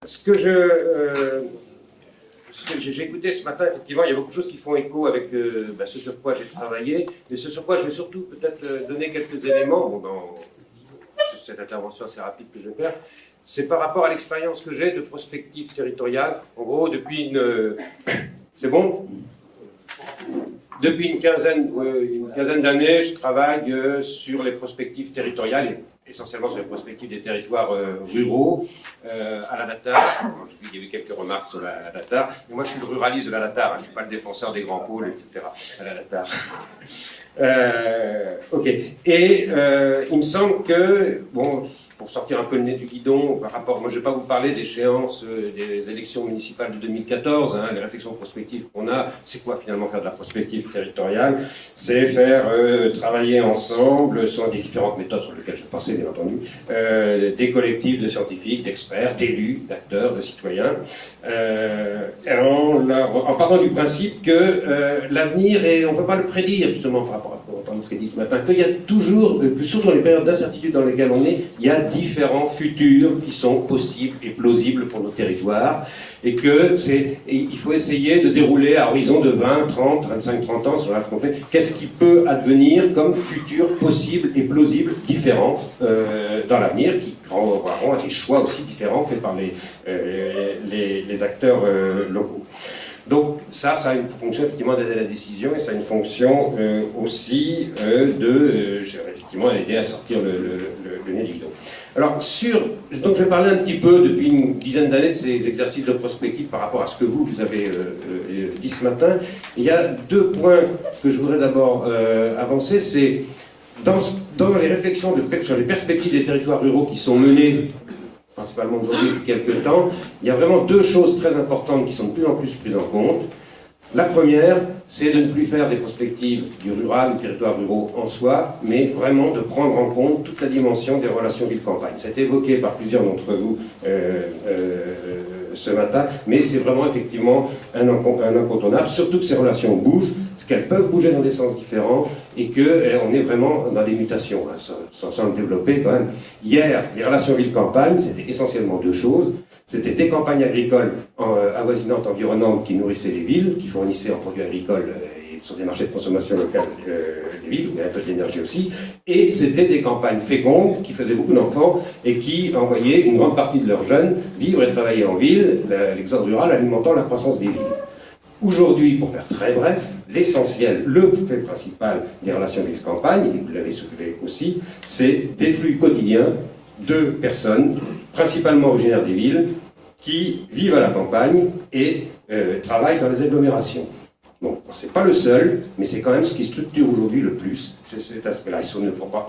Ce que j'ai écouté ce matin, effectivement, il y a beaucoup de choses qui font écho avec ce sur quoi j'ai travaillé, mais ce sur quoi je vais surtout peut-être donner quelques éléments dans cette intervention assez rapide que je vais faire. C'est par rapport à l'expérience que j'ai de prospective territoriale. En gros, depuis une... C'est bon ? Depuis une quinzaine d'années, je travaille sur les prospectives territoriales, essentiellement sur les prospectives des territoires ruraux à la DATAR. J'ai vu qu'il y avait quelques remarques sur la DATAR. Mais moi, je suis le ruraliste de la DATAR, je ne suis pas le défenseur des grands pôles, etc. à la DATAR. Ok. Et il me semble que, bon, pour sortir un peu le nez du guidon, par rapport, moi je ne vais pas vous parler d'échéances des élections municipales de 2014, les réflexions prospectives qu'on a, c'est quoi finalement faire de la prospective territoriale? C'est faire travailler ensemble, sur des différentes méthodes sur lesquelles je pensais bien entendu, des collectifs de scientifiques, d'experts, d'élus, d'acteurs, de citoyens, en partant du principe que l'avenir, on ne peut pas le prédire justement par rapport à ce qu'a dit ce matin, qu'il y a toujours, surtout dans les périodes d'incertitude dans lesquelles on est, il y a différents futurs qui sont possibles et plausibles pour nos territoires, et il faut essayer de dérouler à horizon de 20, 30, 25, 30 ans, sur la fait, qu'est-ce qui peut advenir comme futur possible et plausible différents dans l'avenir, qui renvoieront à des choix aussi différents faits par les acteurs locaux. Donc ça a une fonction effectivement d'aider à la décision, et ça a une fonction aussi effectivement aider à sortir le nez du guidon. Alors donc je vais parler un petit peu depuis une dizaine d'années de ces exercices de prospective par rapport à ce que vous avez dit ce matin. Il y a deux points que je voudrais d'abord avancer, c'est dans les réflexions sur les perspectives des territoires ruraux qui sont menées principalement aujourd'hui depuis quelques temps, il y a vraiment deux choses très importantes qui sont de plus en plus prises en compte. La première, c'est de ne plus faire des perspectives du rural, du territoire ruraux en soi, mais vraiment de prendre en compte toute la dimension des relations ville-campagne. C'est évoqué par plusieurs d'entre vous ce matin, mais c'est vraiment effectivement un incontournable, surtout que ces relations bougent, qu'elles peuvent bouger dans des sens différents, et qu'on est vraiment dans des mutations, sans le développer quand même. Hier, les relations ville-campagne, c'était essentiellement deux choses. C'était des campagnes agricoles avoisinantes, environnantes, qui nourrissaient les villes, qui fournissaient en produits agricoles et sur des marchés de consommation locale des villes, où il y a un peu d'énergie aussi. Et c'était des campagnes fécondes, qui faisaient beaucoup d'enfants, et qui envoyaient une grande partie de leurs jeunes vivre et travailler en ville, l'exode rural alimentant la croissance des villes. Aujourd'hui, pour faire très bref, l'essentiel, le fait principal des relations ville-campagne, et vous l'avez soulevé aussi, c'est des flux quotidiens de personnes, principalement originaires des villes, qui vivent à la campagne et travaillent dans les agglomérations. Bon, c'est pas le seul, mais c'est quand même ce qui structure aujourd'hui le plus, c'est cet aspect-là.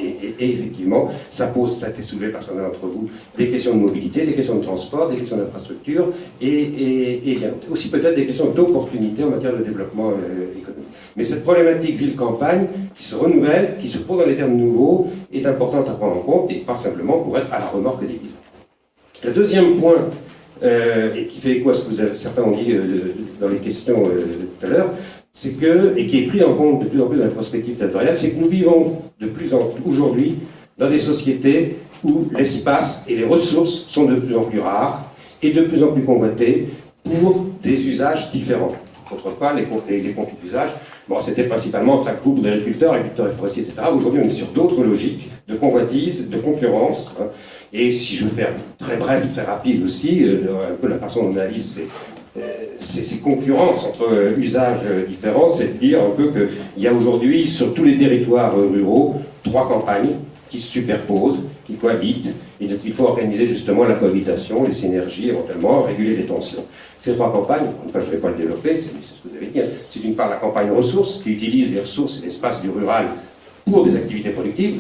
Et effectivement, ça a été soulevé par certains d'entre vous, des questions de mobilité, des questions de transport, des questions d'infrastructure, et aussi peut-être des questions d'opportunité en matière de développement économique. Mais cette problématique ville-campagne, qui se renouvelle, qui se pose dans des termes nouveaux, est importante à prendre en compte, et pas simplement pour être à la remorque des villes. Le deuxième point, et qui fait écho à ce que certains ont dit dans les questions tout à l'heure, c'est et qui est pris en compte de plus en plus dans la prospective territoriale, c'est que nous vivons de plus en plus aujourd'hui dans des sociétés où l'espace et les ressources sont de plus en plus rares et de plus en plus convoités pour des usages différents. Autrefois, les conflits d'usage, c'était principalement entre un groupe d'agriculteurs et forestiers, etc. Aujourd'hui, on est sur d'autres logiques de convoitise, de concurrence. Et si je veux faire très bref, très rapide aussi, un peu la façon dont on analyse ces concurrences entre usages différents, c'est de dire un peu qu'il y a aujourd'hui, sur tous les territoires ruraux, 3 campagnes qui se superposent, qui cohabitent, et donc il faut organiser justement la cohabitation, les synergies éventuellement, réguler les tensions. Ces 3 campagnes, enfin je ne vais pas le développer, c'est ce que vous avez dit, c'est d'une part la campagne ressources, qui utilise les ressources et l'espace du rural pour des activités productives,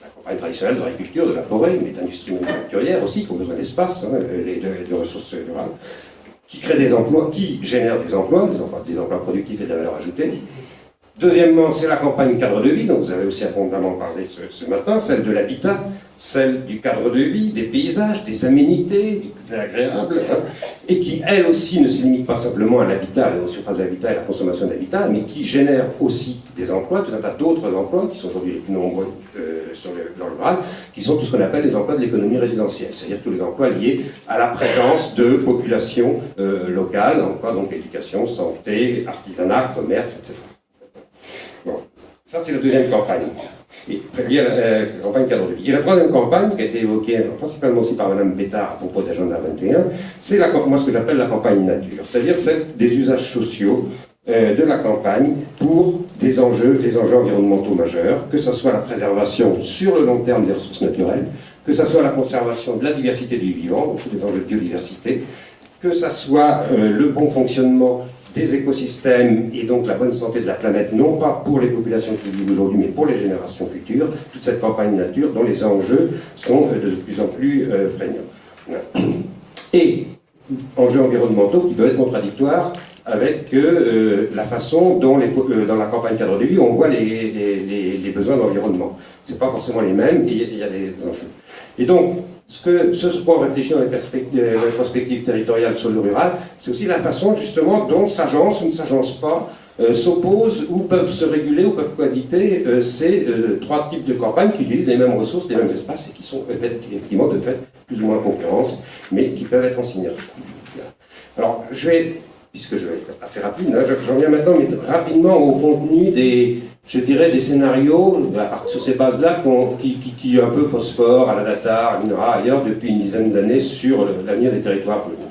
la campagne traditionnelle de l'agriculture, de la forêt, mais d'industrie manufacturière aussi, qui ont besoin d'espace, de ressources rurales, qui créent des emplois, qui génèrent des emplois productifs et de la valeur ajoutée. Deuxièmement, c'est la campagne cadre de vie, dont vous avez aussi abondamment parlé ce matin, celle de l'habitat, celle du cadre de vie, des paysages, des aménités, du fait agréable, et qui, elle aussi, ne se limite pas simplement à l'habitat, aux surfaces de l'habitat et à la consommation d'habitat, mais qui génère aussi des emplois, tout un tas d'autres emplois, qui sont aujourd'hui les plus nombreux dans le rural, qui sont tout ce qu'on appelle les emplois de l'économie résidentielle, c'est-à-dire tous les emplois liés à la présence de populations locales, emplois donc éducation, santé, artisanat, commerce, etc. Bon. Ça, c'est la deuxième campagne. Et, liée à la campagne cadre de vie. Et la troisième campagne, qui a été évoquée principalement aussi par Mme Pétard à propos d'Agenda 21, c'est moi ce que j'appelle la campagne nature, c'est-à-dire celle des usages sociaux de la campagne pour les enjeux environnementaux majeurs, que ce soit la préservation sur le long terme des ressources naturelles, que ce soit la conservation de la diversité du vivant, donc des enjeux de biodiversité, que ce soit le bon fonctionnement des écosystèmes et donc la bonne santé de la planète, non pas pour les populations qui vivent aujourd'hui, mais pour les générations futures, toute cette campagne nature dont les enjeux sont de plus en plus prégnants. Et enjeux environnementaux qui doivent être contradictoires avec la façon dont dans la campagne cadre de vie, on voit les besoins d'environnement. Ce n'est pas forcément les mêmes, et il y a des enjeux. Et donc, ce sur quoi on réfléchit dans les perspectives territoriales sur le rural, c'est aussi la façon justement dont s'agencent ou ne s'agencent pas, s'opposent ou peuvent se réguler ou peuvent cohabiter ces trois types de campagnes qui utilisent les mêmes ressources, les mêmes espaces et qui sont effectivement de fait plus ou moins en concurrence, mais qui peuvent être en synergie. Alors, puisque je vais être assez rapide, hein, j'en viens maintenant mais rapidement au contenu des scénarios sur ces bases-là qui un peu phosphore à la data, ailleurs depuis une dizaine d'années sur l'avenir des territoires ruraux.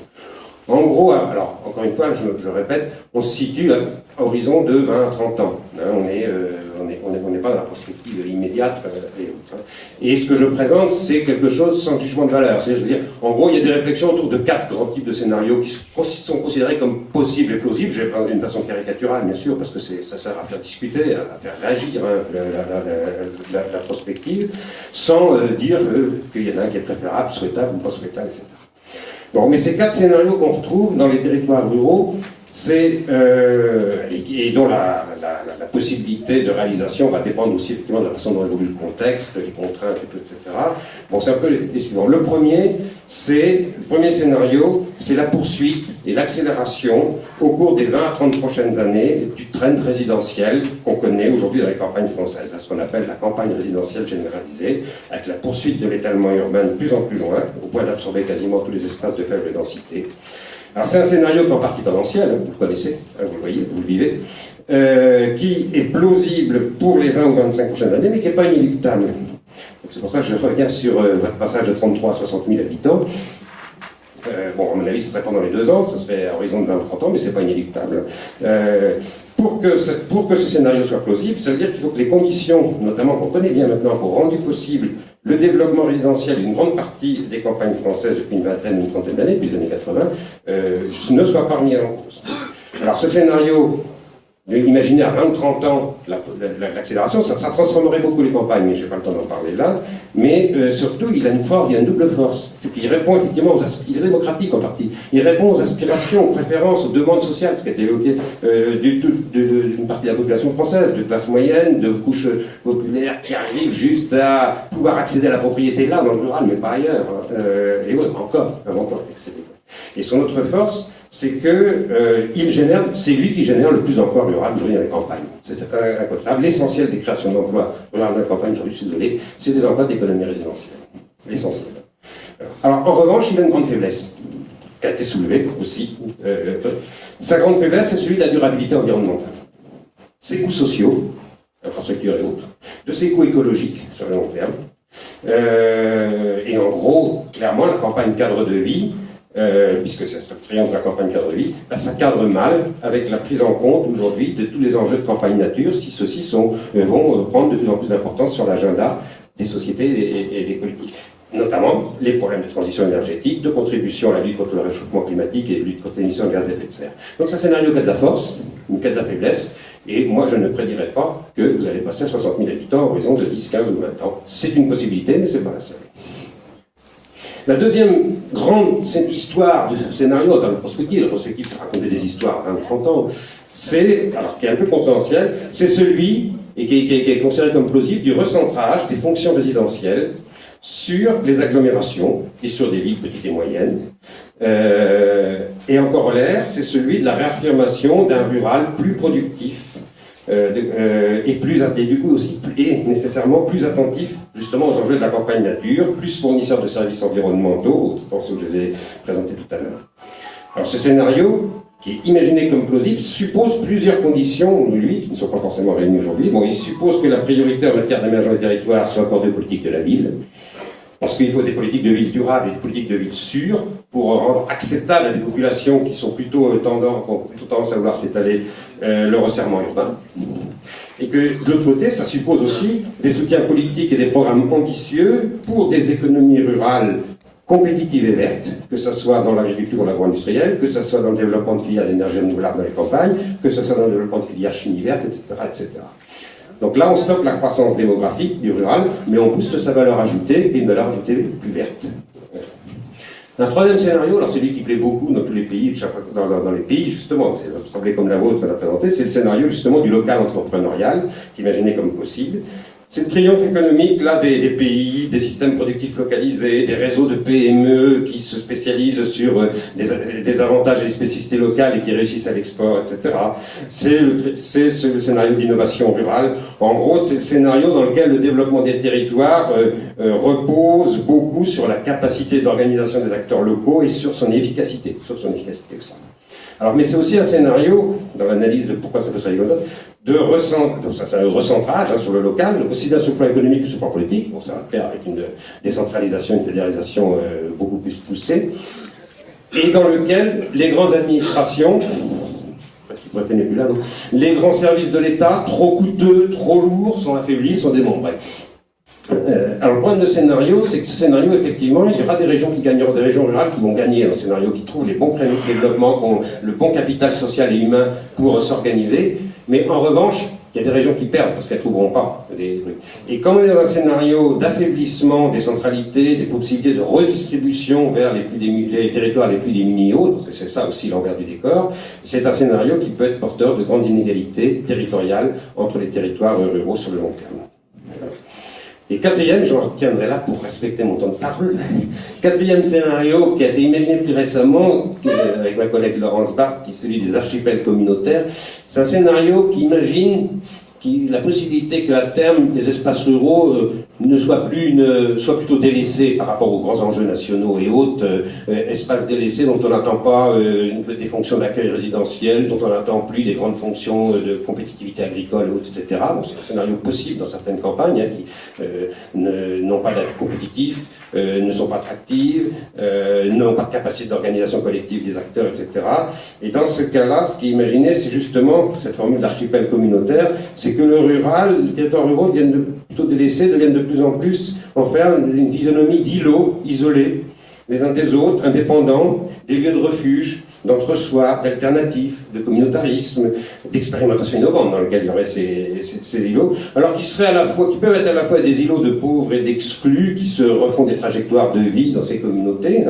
En gros, alors encore une fois, je répète, on se situe à horizon de 20 à 30 ans. Hein, on n'est pas dans la perspective immédiate et autres. Hein. Et ce que je présente, c'est quelque chose sans jugement de valeur. C'est-à-dire, en gros, il y a des réflexions autour de 4 grands types de scénarios qui sont considérés comme possibles et plausibles. Je vais prendre d'une façon caricaturale, bien sûr, parce que ça sert à faire discuter, à faire réagir la prospective, sans dire qu'il y en a un qui est préférable, souhaitable ou pas souhaitable, etc. Bon, mais ces 4 scénarios qu'on retrouve dans les territoires ruraux, et dont la possibilité de réalisation va dépendre aussi effectivement de la façon dont évolue le contexte, les contraintes, etc. Bon, c'est un peu les suivants. Le premier scénario, c'est la poursuite et l'accélération au cours des 20 à 30 prochaines années du trend résidentiel qu'on connaît aujourd'hui dans les campagnes françaises, ce qu'on appelle la campagne résidentielle généralisée, avec la poursuite de l'étalement urbain de plus en plus loin, au point d'absorber quasiment tous les espaces de faible densité. Alors c'est un scénario qui est en partie tendanciel, vous le connaissez, vous le voyez, vous le vivez, qui est plausible pour les 20 ou 25 prochaines années, mais qui n'est pas inéluctable. C'est pour ça que je reviens sur votre passage de 33 à 60 000 habitants. Bon, à mon avis, ce serait pendant les 2 ans, ce serait à horizon de 20 ou 30 ans, mais ce n'est pas inéluctable. Pour que ce scénario soit plausible, ça veut dire qu'il faut que les conditions, notamment qu'on connaît bien maintenant, pour rendre possible le développement résidentiel d'une grande partie des campagnes françaises depuis une vingtaine, une trentaine d'années, depuis les années 80, ne soient pas remis en cause. Alors ce scénario, imaginez à 20 ou 30 ans l'accélération, ça transformerait beaucoup les campagnes, mais je n'ai pas le temps d'en parler là, mais surtout il a une double force, c'est qu'il répond effectivement il est démocratique en partie, il répond aux aspirations, aux préférences, aux demandes sociales, ce qui a été évoqué d'une partie de la population française, de classe moyenne, de couches populaires qui arrivent juste à pouvoir accéder à la propriété là, dans le rural, mais pas ailleurs, et ouais, encore accéder. Et son autre force, c'est que c'est lui qui génère le plus d'emplois ruraux aujourd'hui dans les campagnes. C'est incontestable. L'essentiel des créations d'emplois ruraux dans les campagnes, aujourd'hui, je suis désolé, c'est des emplois d'économie résidentielle. L'essentiel. Alors, en revanche, il a une grande faiblesse, qui a été soulevée aussi. Sa grande faiblesse, c'est celui de la durabilité environnementale. Ses coûts sociaux, infrastructures et autres, de ses coûts écologiques sur le long terme. Et en gros, clairement, la campagne cadre de vie, puisque c'est ce triangle de la campagne cadre de vie, ça cadre mal avec la prise en compte aujourd'hui de tous les enjeux de campagne nature, si ceux-ci vont prendre de plus en plus d'importance sur l'agenda des sociétés et des politiques. Notamment les problèmes de transition énergétique, de contribution à la lutte contre le réchauffement climatique et de lutte contre l'émission de gaz à effet de serre. Donc c'est un scénario qui a de la force, qui a de la faiblesse, et moi je ne prédirais pas que vous allez passer à 60 000 habitants à horizon de 10, 15 ou 20 ans. C'est une possibilité, mais ce n'est pas la seule. La deuxième grande histoire de ce scénario, dans la prospective, c'est raconter des histoires à 20-30 ans, qui est un peu contentieux, c'est celui, et qui est considéré comme plausible, du recentrage des fonctions résidentielles sur les agglomérations et sur des villes petites et moyennes. Et en corollaire, c'est celui de la réaffirmation d'un rural plus productif et du coup aussi et nécessairement plus attentif justement aux enjeux de la campagne nature, plus fournisseur de services environnementaux, dans ceux que je vous ai présentés tout à l'heure. Alors ce scénario, qui est imaginé comme plausible, suppose plusieurs conditions, lui, qui ne sont pas forcément réunies aujourd'hui. Bon, il suppose que la priorité en matière d'aménagement des territoires soit accordée aux politiques de la ville, parce qu'il faut des politiques de ville durables et des politiques de ville sûres pour rendre acceptable à des populations qui sont plutôt tendance à vouloir s'étaler le resserrement urbain. Et que de l'autre côté, ça suppose aussi des soutiens politiques et des programmes ambitieux pour des économies rurales compétitives et vertes, que ce soit dans l'agriculture ou l'agro-industrielle, que ce soit dans le développement de filières d'énergie renouvelable dans les campagnes, que ce soit dans le développement de filières chimie verte, etc., etc. Donc là, on stoppe la croissance démographique du rural, mais on booste sa valeur ajoutée, et une valeur ajoutée plus verte. Un troisième scénario, alors celui qui plaît beaucoup dans tous les pays, dans les pays justement, c'est semblé comme la vôtre qu'on a présenté, c'est le scénario justement du local entrepreneurial, qui est imaginé comme possible. C'est le triomphe économique là, des pays, des systèmes productifs localisés, des réseaux de PME qui se spécialisent sur des avantages et des spécificités locales et qui réussissent à l'export, etc. C'est le scénario d'innovation rurale. En gros, c'est le scénario dans lequel le développement des territoires repose beaucoup sur la capacité d'organisation des acteurs locaux et sur son efficacité aussi. Alors, mais c'est aussi un scénario, dans l'analyse de pourquoi ça peut se réaliser comme ça, donc ça c'est un recentrage sur le local, aussi bien sur le plan économique que sur le plan politique. Bon, ça va se faire avec une décentralisation, une fédéralisation beaucoup plus poussée, et dans lequel les grandes administrations, les grands services de l'État, trop coûteux, trop lourds, sont affaiblis, sont démembrés. Alors le problème de scénario, c'est que ce scénario, effectivement, il y aura des régions qui gagneront, des régions rurales qui vont gagner un scénario qui trouve les bons créneaux de développement, qui ont le bon capital social et humain pour s'organiser, mais en revanche, il y a des régions qui perdent parce qu'elles ne trouveront pas des trucs. Et quand on est dans un scénario d'affaiblissement des centralités, des possibilités de redistribution vers les territoires les plus démunis et autres, parce que c'est ça aussi l'envers du décor, c'est un scénario qui peut être porteur de grandes inégalités territoriales entre les territoires ruraux sur le long terme. Et quatrième, je retiendrai là pour respecter mon temps de parole, quatrième scénario qui a été imaginé plus récemment avec ma collègue Laurence Barthes, qui est celui des archipels communautaires, c'est un scénario qui imagine la possibilité qu'à terme les espaces ruraux soient plutôt délaissés par rapport aux grands enjeux nationaux et autres, espaces délaissés dont on n'attend pas des fonctions d'accueil résidentiel, dont on n'attend plus des grandes fonctions de compétitivité agricole, etc. Bon, c'est un scénario possible dans certaines campagnes qui n'ont pas d'être compétitifs, ne sont pas attractives, n'ont pas de capacité d'organisation collective des acteurs, etc. Et dans ce cas-là, ce qui est imaginé, c'est justement cette formule d'archipel communautaire, c'est que le rural, les territoires ruraux plutôt délaissés, deviennent de plus en plus en faire une physionomie d'îlots isolés, les uns des autres, indépendants, des lieux de refuge, d'entre-soi, d'alternatifs, de communautarisme, d'expérimentation innovante dans lequel il y aurait ces îlots, alors qui peuvent être à la fois des îlots de pauvres et d'exclus qui se refont des trajectoires de vie dans ces communautés,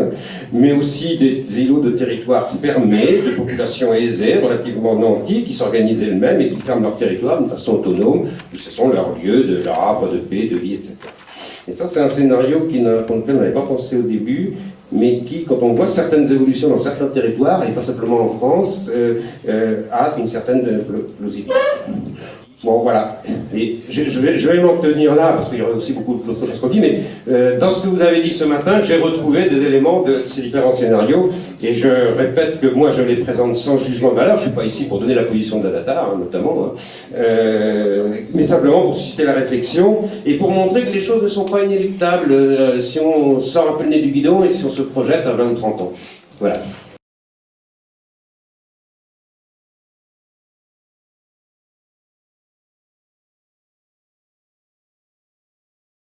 mais aussi des îlots de territoires fermés, de populations aisées, relativement nantis, qui s'organisent elles-mêmes et qui ferment leur territoire d'une façon autonome, où ce sont leurs lieux de leur havre de paix, de vie, etc. Et ça, c'est un scénario pour lequel on n'avait pas pensé au début, mais qui, quand on voit certaines évolutions dans certains territoires, et pas simplement en France, a une certaine plausibilité. Bon, voilà. Et je vais m'en tenir là, parce qu'il y aurait aussi beaucoup d'autres choses qu'on dit, mais dans ce que vous avez dit ce matin, j'ai retrouvé des éléments de ces différents scénarios, et je répète que moi, je les présente sans jugement de valeur. Je ne suis pas ici pour donner la position d'Adatar, notamment, mais simplement pour susciter la réflexion, et pour montrer que les choses ne sont pas inéluctables si on sort un peu le nez du guidon et si on se projette à 20 ou 30 ans. Voilà.